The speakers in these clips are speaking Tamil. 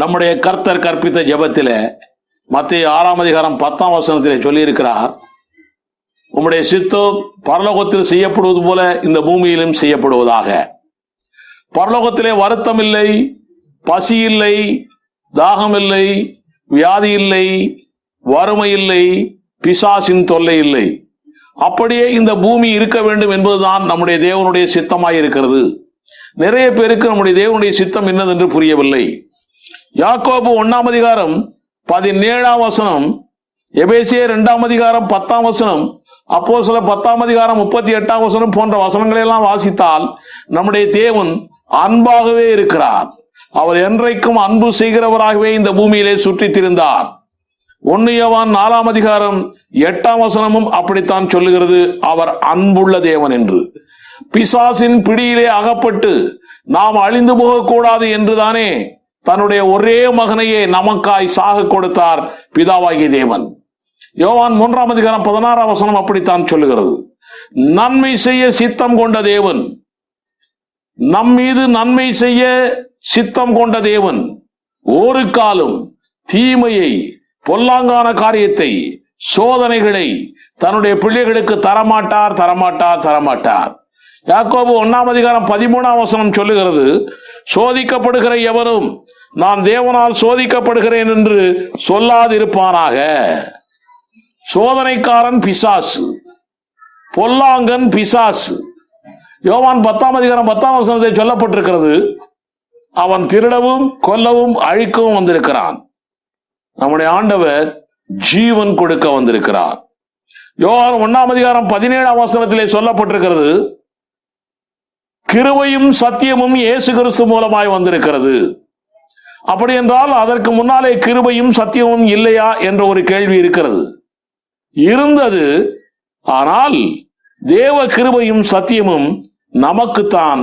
நம்முடைய கர்த்தர் கற்பித்த ஜெபத்திலே மத்தேயு 6ஆம் அதிகாரம் 10ஆம் வசனத்திலே சொல்லியிருக்கிறார், உம்முடைய சித்தம் பரலோகத்தில் செய்யப்படுவது போல இந்த பூமியிலும் செய்யப்படுவதாக. பரலோகத்திலே வருத்தம் இல்லை, பசி இல்லை, தாகம் இல்லை, வியாதி இல்லை, வறுமை இல்லை, பிசாசின் தொல்லை இல்லை. அப்படியே இந்த பூமி இருக்க வேண்டும் என்பதுதான் நம்முடைய தேவனுடைய சித்தமாய் இருக்கிறது. நிறைய பேருக்கு நம்முடைய தேவனுடைய சித்தம் என்னதென்று புரியவில்லை. யாக்கோபு 1ஆம் அதிகாரம் 17ஆம் வசனம், எபேசியர் 2ஆம் அதிகாரம் 10ஆம் வசனம், அப்போஸ்தலர் 10ஆம் அதிகாரம் 38ஆம் வசனம் போன்ற வசனங்களை எல்லாம் வாசித்தால் நம்முடைய தேவன் அன்பாகவே இருக்கிறார். அவர் என்றைக்கும் அன்பு செய்கிறவராகவே இந்த பூமியிலே சுற்றித் திரிந்தார். 1 யோவான் 4ஆம் அதிகாரம் 8ஆம் வசனமும் அப்படித்தான் சொல்லுகிறது, அவர் அன்புள்ள தேவன் என்று. பிசாசின் பிடியிலே அகப்பட்டு நாம் அழிந்து போகக்கூடாது என்றுதானே தன்னுடைய ஒரே மகனையே நமக்காய் சாக கொடுத்தார் பிதாவாகிய தேவன். யோவான் 3ஆம் அதிகாரம் 16ஆம் வசனம் அப்படித்தான் சொல்லுகிறது, நன்மை செய்ய சித்தம் கொண்ட தேவன், நம் மீது நன்மை செய்ய சித்தம் கொண்ட தேவன் ஒரு காலம் தீமையை, பொல்லாங்கான காரியத்தை, சோதனைகளை தன்னுடைய பிள்ளைகளுக்கு தரமாட்டார் தரமாட்டார் தரமாட்டார். யாக்கோபு 1ஆம் அதிகாரம் 13ஆம் வசனம் சொல்லுகிறது, சோதிக்கப்படுகிற எவரும் நான் தேவனால் சோதிக்கப்படுகிறேன் என்று சொல்லாதிருப்பானாக. சோதனைக்காரன் பிசாசு, பொல்லாங்கன் பிசாசு. யோவான் 10ஆம் அதிகாரம் 10ஆம் வசனத்தில் சொல்லப்பட்டிருக்கிறது, அவன் திருடவும் கொல்லவும் அழிக்கவும் வந்திருக்கிறான். நம்முடைய ஆண்டவர் ஜீவன் கொடுக்க வந்திருக்கிறார். யோவான் 1ஆம் அதிகாரம் 17ஆம் வசனத்திலே சொல்லப்பட்டிருக்கிறது, கிருபையும் சத்தியமும் இயேசு கிறிஸ்து மூலமாய் வந்திருக்கிறது. அப்படி என்றால் அதற்கு முன்னாலே கிருபையும் சத்தியமும் இல்லையா என்ற ஒரு கேள்வி இருக்கிறது. இருந்தது. ஆனால் தேவ கிருபையும் சத்தியமும் நமக்குத்தான்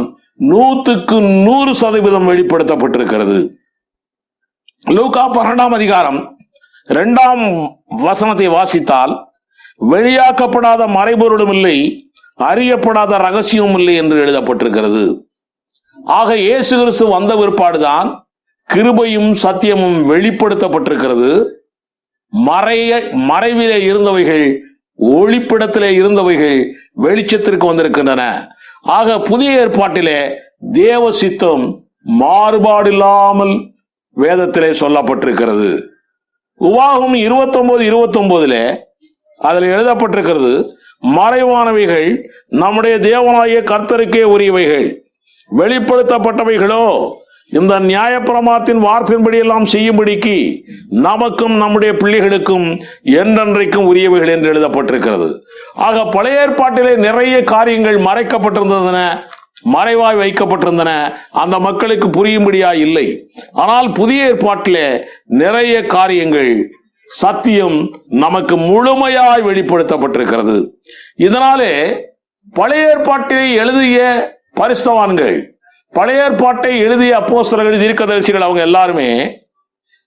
100% வெளிப்படுத்தப்பட்டிருக்கிறது. லூக்கா 12ஆம் அதிகாரம் 2ஆம் வசனத்தை வாசித்தால், வெளியாக்கப்படாத மறைபொருளும் இல்லை, அறியப்படாத ரகசியமும் இல்லை என்று எழுதப்பட்டிருக்கிறது. ஆக இயேசு கிறிஸ்து வந்த பிற்பாடுதான் கிருபையும் சத்தியமும் வெளிப்படுத்தப்பட்டிருக்கிறது. மறைவிலே இருந்தவைகள், ஒளிப்பிடத்திலே இருந்தவைகள் வெளிச்சத்திற்கு வந்திருக்கின்றன. ஆக புதிய ஏற்பாட்டிலே தேவ சித்தம் மாறுபாடு இல்லாமல் வேதத்திலே சொல்லப்பட்டிருக்கிறது. உபாகமம் 29:29 அதில் எழுதப்பட்டிருக்கிறது, மறைவானவைகள் நம்முடைய தேவனாகிய கர்த்தருக்கே உரியவைகள், வெளிப்படுத்தப்பட்டவைகளோ இந்த நியாயப்பிரமாணத்தின் வார்த்தையின்படி எல்லாம் செய்யும்படிக்கு நமக்கும் நம்முடைய பிள்ளைகளுக்கும் என்றென்றைக்கும் உரியவைகள் என்று எழுதப்பட்டிருக்கிறது. ஆக பழைய ஏற்பாட்டிலே நிறைய காரியங்கள் மறைக்கப்பட்டிருந்தன, மறைவாய் வைக்கப்பட்டிருந்தன, அந்த மக்களுக்கு புரியும்படியா இல்லை. ஆனால் புதிய ஏற்பாட்டிலே நிறைய காரியங்கள், சத்தியம் நமக்கு முழுமையாய் வெளிப்படுத்தப்பட்டிருக்கிறது. இதனாலே பழைய ஏற்பாட்டை எழுதிய பரிசுத்தவான்கள், பழைய ஏற்பாட்டை எழுதிய அப்போஸ்தலர்கள், தீர்க்கதரிசிகள், அவங்க எல்லாருமே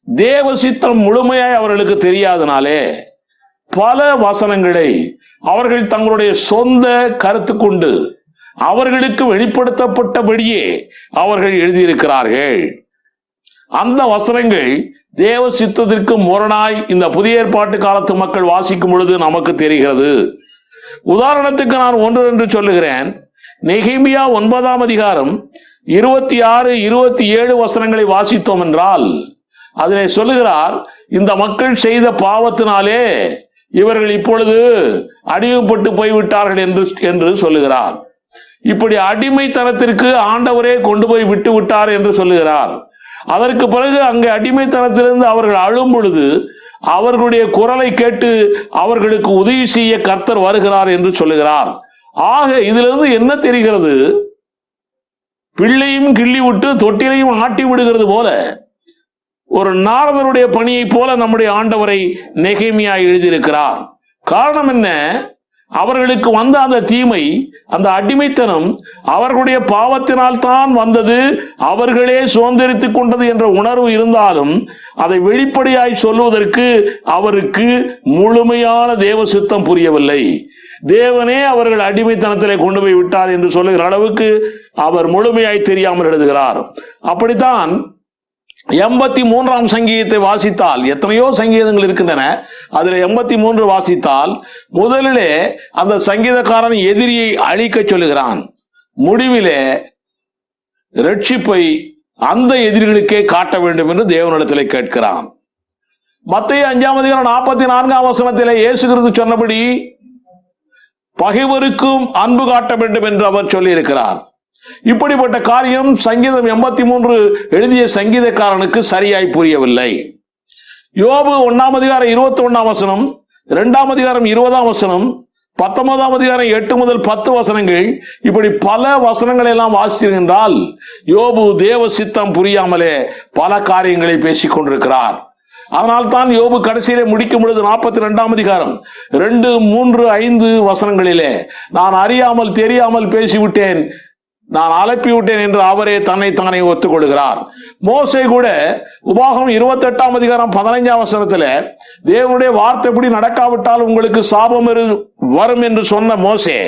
தேவ சித்தம் முழுமையாய் அவர்களுக்கு தெரியாதனாலே பல வசனங்களை அவர்கள் தங்களுடைய சொந்த கருத்து கொண்டு அவர்களுக்கு வெளிப்படுத்தப்பட்டபடியே அவர்கள் எழுதியிருக்கிறார்கள். அந்த வசனங்கள் தேவ சித்தத்திற்கு முரணாய் இந்த புதிய ஏற்பாட்டு காலத்து மக்கள் வாசிக்கும் பொழுது நமக்கு தெரிகிறது. உதாரணத்துக்கு நான் 1-2 சொல்லுகிறேன். நெகேமியா 9ஆம் அதிகாரம் 26, 27 வசனங்களை வாசித்தோம் என்றால் அதிலே சொல்லுகிறார், இந்த மக்கள் செய்த பாவத்தினாலே இவர்கள் இப்பொழுது அடிமைப்பட்டு போய்விட்டார்கள் என்று சொல்லுகிறார். இப்படி அடிமைத்தனத்திற்கு ஆண்டவரே கொண்டு போய் விட்டு விட்டார் என்று சொல்லுகிறார். அதற்கு பிறகு அங்கே அடிமைத்தனத்திலிருந்து அவர்கள் அழும் பொழுது அவர்களுடைய குரலை கேட்டு அவர்களுக்கு உதவி செய்ய கர்த்தர் வருகிறார் என்று சொல்லுகிறார். ஆக இதிலிருந்து என்ன தெரிகிறது? பிள்ளையும் கிள்ளி விட்டு தொட்டிலையும் ஆட்டி விடுகிறது போல ஒரு நாரதருடைய பணியை போல நம்முடைய ஆண்டவரை நெகேமியா எழுதியிருக்கிறார். காரணம் என்ன? அவர்களுக்கு வந்த அந்த தீமை, அந்த அடிமைத்தனம் அவர்களுடைய பாவத்தினால் தான் வந்தது, அவர்களே சுதந்திரித்துக் கொண்டது என்ற உணர்வு இருந்தாலும் அதை வெளிப்படையாய் சொல்லுவதற்கு அவருக்கு முழுமையான தேவ சித்தம் புரியவில்லை. தேவனே அவர்கள் அடிமைத்தனத்திலே கொண்டு போய் விட்டார் என்று சொல்லுகிற அளவுக்கு அவர் முழுமையாய் தெரியாமல் எழுதுகிறார். அப்படித்தான் 83ஆம் சங்கீதத்தை வாசித்தால், எத்தனையோ சங்கீதங்கள் இருக்கின்றன, அதுல 83 வாசித்தால் முதலிலே அந்த சங்கீதக்காரன் எதிரியை அழிக்க சொல்லுகிறான், முடிவிலே ரட்சிப்பை அந்த எதிரிகளுக்கே காட்ட வேண்டும் என்று தேவனிடத்திலே கேட்கிறான். மத்தேயு 5ஆம் அதிகாரம் 44ஆம் வசனத்திலே இயேசு கிறிஸ்து சொன்னபடி பகைவருக்கும் அன்பு காட்ட வேண்டும் என்று அவர் சொல்லி இருக்கிறார். இப்படிப்பட்ட காரியம் சங்கீதம் 83 எழுதிய சங்கீதக்காரனுக்கு சரியாய் புரியவில்லை. யோபு 1ஆம் அதிகாரம் 21ஆம் வசனம், 2ஆம் அதிகாரம் 20ஆம் வசனம், 19ஆம் அதிகாரம் 8 முதல் 10 வசனங்கள், இப்படி பல வசனங்களை எல்லாம் வாசித்திருந்தால் யோபு தேவ சித்தம் புரியாமலே பல காரியங்களை பேசிக் கொண்டிருக்கிறார். அதனால் தான் யோபு கடைசியிலே முடிக்கும் பொழுது 42ஆம் அதிகாரம் 2, 3, 5 வசனங்களிலே நான் அறியாமல் தெரியாமல் பேசிவிட்டேன், நான் அலப்பி விட்டேன் என்று அவரே தன்னைத்தானே ஒத்துக்கொள்கிறார். மோசே கூட உபாகமம் 28ஆம் அதிகாரம் 15ஆம் வசனத்துல தேவனுடைய வார்த்தைப்படி நடக்காவிட்டால் உங்களுக்கு சாபம் வரும் என்று சொன்ன மோசே,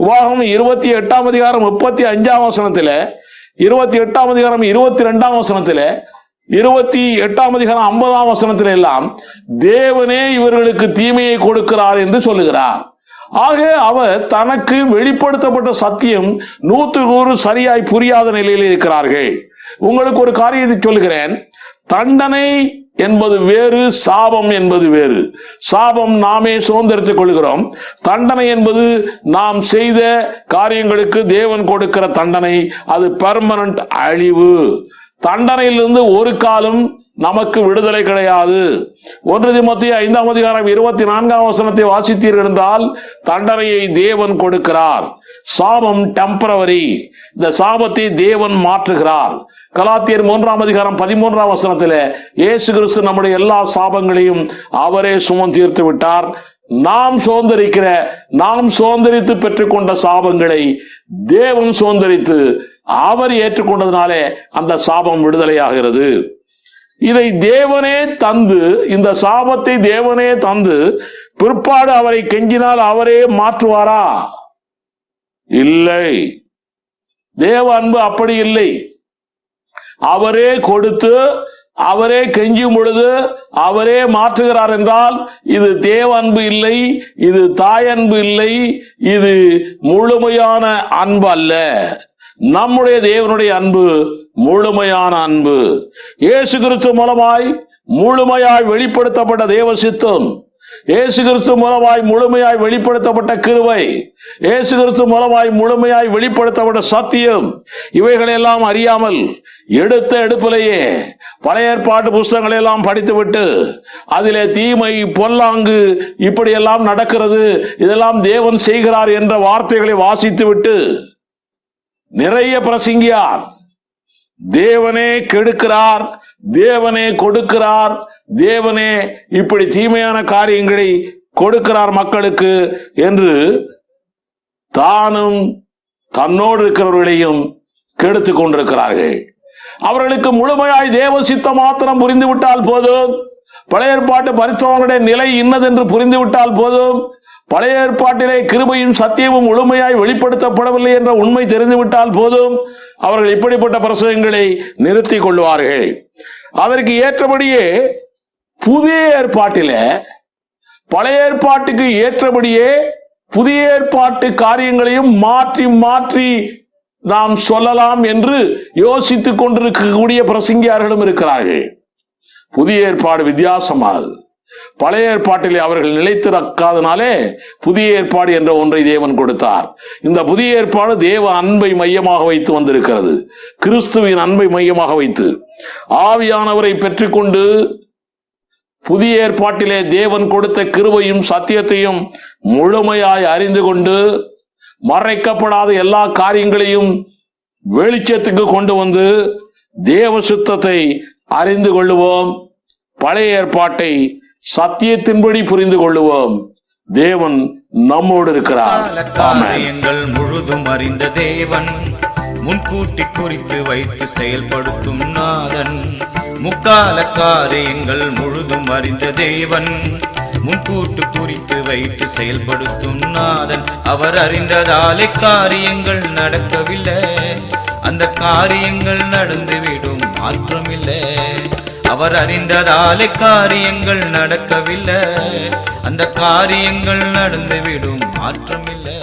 உபாகமம் 28ஆம் அதிகாரம் 35ஆம் வசனத்துல, 28ஆம் அதிகாரம் 22ஆம் வசனத்துல, 28ஆம் அதிகாரம் 50ஆம் வசனத்தில எல்லாம் தேவனே இவர்களுக்கு தீமையை கொடுக்கிறார் என்று சொல்லுகிறார். ஆக அவர் தனக்கு வெளிப்படுத்தப்பட்ட சத்தியம் 100% சரியாய் புரியாத நிலையில் இருக்கிறார்கள். உங்களுக்கு ஒரு காரியத்தை சொல்கிறேன், தண்டனை என்பது வேறு, சாபம் என்பது வேறு. சாபம் நாமே சுதந்திரித்துக் கொள்கிறோம், தண்டனை என்பது நாம் செய்த காரியங்களுக்கு தேவன் கொடுக்கிற தண்டனை, அது பெர்மனன்ட் அழிவு. தண்டனையிலிருந்து ஒரு காலம் நமக்கு விடுதலை கிடையாது. 1 தீமோத்தேயு 5ஆம் அதிகாரம் 24ஆம் வசனத்தை வாசித்தீர்கள் என்றால் தண்டனையை தேவன் கொடுக்கிறார். சாபம் டெம்பரவரி, இந்த சாபத்தை தேவன் மாற்றுகிறார். கலாத்தியர் 3ஆம் அதிகாரம் 13ஆம் வசனத்திலே இயேசு கிறிஸ்து நம்முடைய எல்லா சாபங்களையும் அவரே சுமந்து தீர்த்து விட்டார். நாம் சுதந்திரித்து பெற்றுக்கொண்ட சாபங்களை தேவன் சுதந்திரித்து அவர் ஏற்றுக்கொண்டதுனாலே அந்த சாபம் விடுதலையாகிறது. இதை தேவனே தந்து, இந்த சாபத்தை தேவனே தந்து பிற்பாடு அவரை கெஞ்சினால் அவரே மாற்றுவாரா? இல்லை. தேவ அன்பு அப்படி இல்லை. அவரே கொடுத்து அவரே கெஞ்சும் பொழுது அவரே மாற்றுகிறார் என்றால் இது தேவ அன்பு இல்லை, இது தாய் அன்பு இல்லை, இது முழுமையான அன்பு அல்ல. நம்முடைய தேவனுடைய அன்பு முழுமையான அன்பு. இயேசு கிறிஸ்து மூலமாய் முழுமையாய் வெளிப்படுத்தப்பட்ட தேவ சித்தம், இயேசு கிறிஸ்து மூலமாய் முழுமையாய் வெளிப்படுத்தப்பட்ட கிருபை, இயேசு கிறிஸ்து மூலமாய் முழுமையாய் வெளிப்படுத்தப்பட்ட சத்தியம், இவைகளெல்லாம் அறியாமல் எடுத்த எடுப்பிலேயே பழைய ஏற்பாட்டு புஸ்தகங்களை எல்லாம் படித்துவிட்டு அதிலே தீமை, பொல்லாங்கு, இப்படியெல்லாம் நடக்கிறது, இதெல்லாம் தேவன் செய்கிறார் என்ற வார்த்தைகளை வாசித்துவிட்டு நிறைய பிரசங்கியார். தேவனே கெடுக்கிறார், தேவனே கொடுக்கிறார், தேவனே இப்படி தீமையான காரியங்களை கொடுக்கிறார் மக்களுக்கு என்று தானும் தன்னோடு இருக்கிறவர்களையும் கெடுத்து கொண்டிருக்கிறார்கள். அவர்களுக்கு முழுமையாய் தேவ சித்தம் மாத்திரம் புரிந்துவிட்டால் போதும், பழைய ஏற்பாட்டு பரிசுத்தவான்களுடைய நிலை இன்னதென்று புரிந்துவிட்டால் போதும், பழைய ஏற்பாட்டிலே கிருபையும் சத்தியமும் முழுமையாய் வெளிப்படுத்தப்படவில்லை என்ற உண்மை தெரிந்துவிட்டால் போதும், அவர்கள் இப்படிப்பட்ட பிரசங்கங்களை நிறுத்தி கொள்வார்கள். அதற்கு ஏற்றபடியே புதிய ஏற்பாட்டிலே பழைய ஏற்பாட்டுக்கு ஏற்றபடியே புதிய ஏற்பாட்டு காரியங்களையும் மாற்றி மாற்றி நாம் சொல்லலாம் என்று யோசித்துக் கொண்டிருக்கக்கூடிய பிரசங்கியார்களும் இருக்கிறார்கள். புதிய ஏற்பாடு வித்தியாசமானது. பழைய ஏற்பாட்டிலே அவர்கள் நிலைத்திருக்காதனாலே புதிய ஏற்பாடு என்ற ஒன்றை தேவன் கொடுத்தார். இந்த புதிய ஏற்பாடு தேவ அன்பை மையமாக வைத்து வந்திருக்கிறது. கிறிஸ்துவின் அன்பை மையமாக வைத்து ஆவியானவரை பெற்றுக்கொண்டு புதிய ஏற்பாட்டிலே தேவன் கொடுத்த கிருபையும் சத்தியத்தையும் முழுமையாய் அறிந்து கொண்டு மறைக்கப்படாத எல்லா காரியங்களையும் வெளிச்சத்துக்கு கொண்டு வந்து தேவ சுத்தத்தை அறிந்து கொள்ளுவோம். பழைய ஏற்பாட்டை சத்தியத்தின்படி புரிந்து கொள்ளுவோம். தேவன் நம்மோடு இருக்கிறார். எங்கள் முழுதும் அறிந்த தேவன், முன்கூட்டி குறித்து வைத்து செயல்படுத்தும் நாதன். முக்கால காரியங்கள் முழுதும் அறிந்த தேவன், முன்கூட்டு குறித்து வைத்து செயல்படுத்தும் நாதன். அவர் அறிந்ததாலே காரியங்கள் நடக்கவில்லை, அந்த காரியங்கள் நடந்துவிடும், மாற்றமில்லை. அவர் அறிந்ததாலே காரியங்கள் நடக்கவில்லை, அந்த காரியங்கள் நடந்துவிடும், மாற்றமில்லை.